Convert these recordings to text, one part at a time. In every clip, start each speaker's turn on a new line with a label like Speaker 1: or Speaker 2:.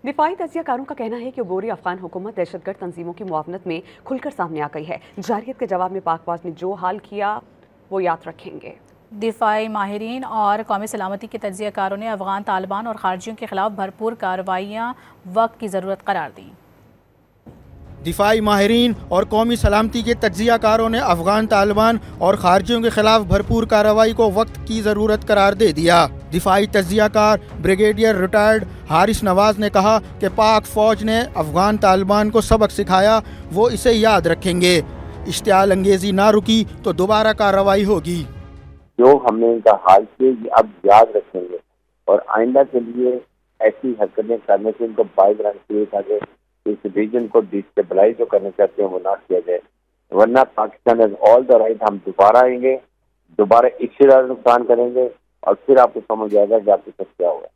Speaker 1: दिफाई तजियाकारों का कहना है कि अबूरी अफगान हुकूमत दहशतगर्द तंजीमों की मुआवनत में खुलकर सामने आ गई है। जारियत के जवाब में पाक फौज ने जो हाल किया वो याद रखेंगे।
Speaker 2: दिफाई माहिरीन और कौमी सलामती के तजियाकारों ने अफगान तालिबान और खारजियों के खिलाफ भरपूर कार्रवाइयाँ वक्त की ज़रूरत करार दी।
Speaker 3: दिफाई माहिरीन और कौमी सलामती के तज्जियाकारों ने अफगान तालिबान और खारजियों के खिलाफ भरपूर कार्रवाई को वक्त की ज़रूरत करार दे दिया। दिफाई तज्जियाकार ब्रिगेडियर रिटायर्ड हारिस नवाज ने कहा कि पाक फ़ौज ने अफगान तालिबान को सबक सिखाया, वो इसे याद रखेंगे। इश्तियाल अंगेज़ी ना रुकी तो दोबारा कार्रवाई होगी।
Speaker 4: जो हमने इनका हाल किया अब याद रखेंगे और आइंदा के लिए ऐसी हरकतें करने से इनको बाइक ताकि इस रीजन को डिस्टेबलाइज जो करना चाहते हैं वो ना किया जाए, वरना Pakistan has all the right. हम दोबारा आएंगे, दोबारा इससे ज़्यादा नुकसान करेंगे और फिर आपको समझ आएगा कि आपके साथ क्या हुआ।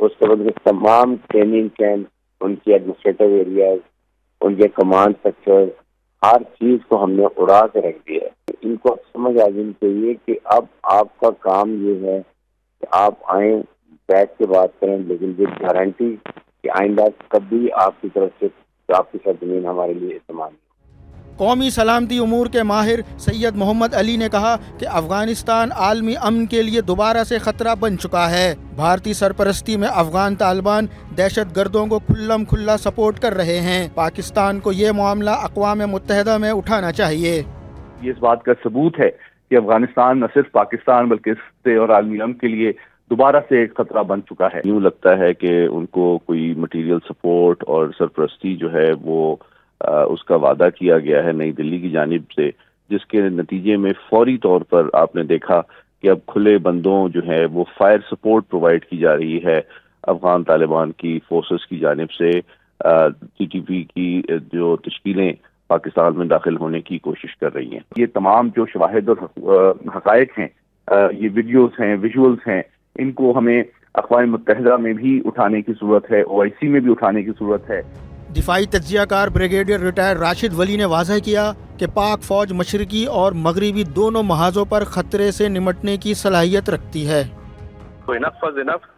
Speaker 4: उसके बाद तमाम ट्रेनिंग कैंप, उनकी एडमिनिस्ट्रेटिव एरियाज, उनके कमांड स्ट्रक्चर, हर चीज़ को हमने उड़ा के रख दिया है। इनको समझ आ जानी चाहिए कि अब आपका काम ये है कि आप आए, बैठ के बात करें, लेकिन विद गारंटी कि आइंदा कभी आपकी तरफ से आपके साथ जमीन हमारे लिए इस्तेमाल।
Speaker 3: कौमी सलामती उमूर के माहिर सैयद मोहम्मद अली ने कहा कि अफगानिस्तान आलमी अमन के लिए दोबारा से खतरा बन चुका है। भारतीय सरपरस्ती में अफगान तालिबान दहशत गर्दों को खुल्लम खुल्ला सपोर्ट कर रहे हैं। पाकिस्तान को ये मामला अक़वाम मुत्तहिदा में उठाना चाहिए।
Speaker 5: ये इस बात का सबूत है कि अफगानिस्तान न सिर्फ पाकिस्तान बल्कि इससे और आलमी अमन के लिए दोबारा से एक खतरा बन चुका है। यूँ लगता है कि उनको कोई मटेरियल सपोर्ट और सरपरस्ती जो है वो उसका वादा किया गया है नई दिल्ली की जानिब से, जिसके नतीजे में फौरी तौर पर आपने देखा कि अब खुले बंदों जो है वो फायर सपोर्ट प्रोवाइड की जा रही है अफगान तालिबान की फोर्सेस की जानिब से। TTP की जो तश्कीलें पाकिस्तान में दाखिल होने की कोशिश कर रही हैं। ये तमाम जो शवाहिद और हक़ाइक़ हैं, ये वीडियोस हैं, विजुअल्स हैं, इनको हमें अक़वाम मुत्तहिदा में भी उठाने की ज़रूरत है, OIC में भी उठाने की ज़रूरत है।
Speaker 3: दिफाई तज्जियाकार ब्रिगेडियर रिटायर्ड राशिद वली ने वाज़ह किया कि पाक फ़ौज मशरकी और मगरबी दोनों महाज़ों पर ख़तरे से निमटने की सलाहियत रखती है।
Speaker 6: तो इनफ वाज इनफ।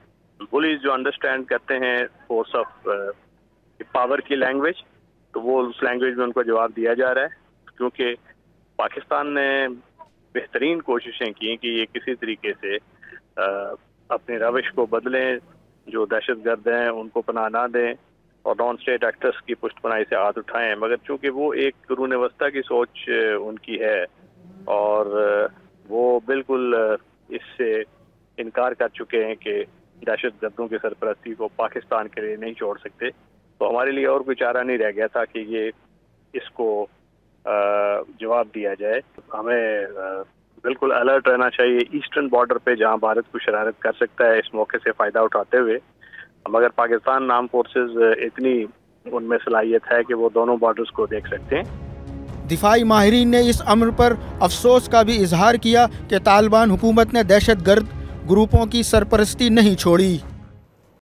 Speaker 6: पुलिस जो अंडरस्टैंड करते हैं फोर्स ऑफ पावर की लैंग्वेज, तो वो उस लैंग्वेज में उनको जवाब दिया जा रहा है, क्योंकि पाकिस्तान ने बेहतरीन कोशिशें की कि ये किसी तरीके से अपने रविश को बदलें, जो दहशतगर्द हैं उनको पनाह ना दें और नॉन स्टेट एक्टर्स की पुष्टपनाही से हाथ उठाएं। मगर चूंकि वो एक कुरून वस्ता की सोच उनकी है और वो बिल्कुल इससे इनकार कर चुके हैं कि दहशतगर्दों की सरपरस्ती को पाकिस्तान के लिए नहीं छोड़ सकते, तो हमारे लिए और कोई चारा नहीं रह गया था कि ये इसको जवाब दिया जाए। हमें बिल्कुल अलर्ट रहना चाहिए ईस्टर्न बॉर्डर पे, जहां भारत को शरारत कर सकता है, इस मौके से फ़ायदा उठाते हुए। मगर पाकिस्तान आर्म फोर्सेस इतनी उनमें सलाहियत है कि वो दोनों बॉर्डर्स को देख सकते हैं।
Speaker 3: दिफाई माहिरीन ने इस अमर पर अफसोस का भी इजहार किया कि तालिबान हुकूमत ने दहशत गर्द ग्रुपों की सरपरस्ती नहीं छोड़ी।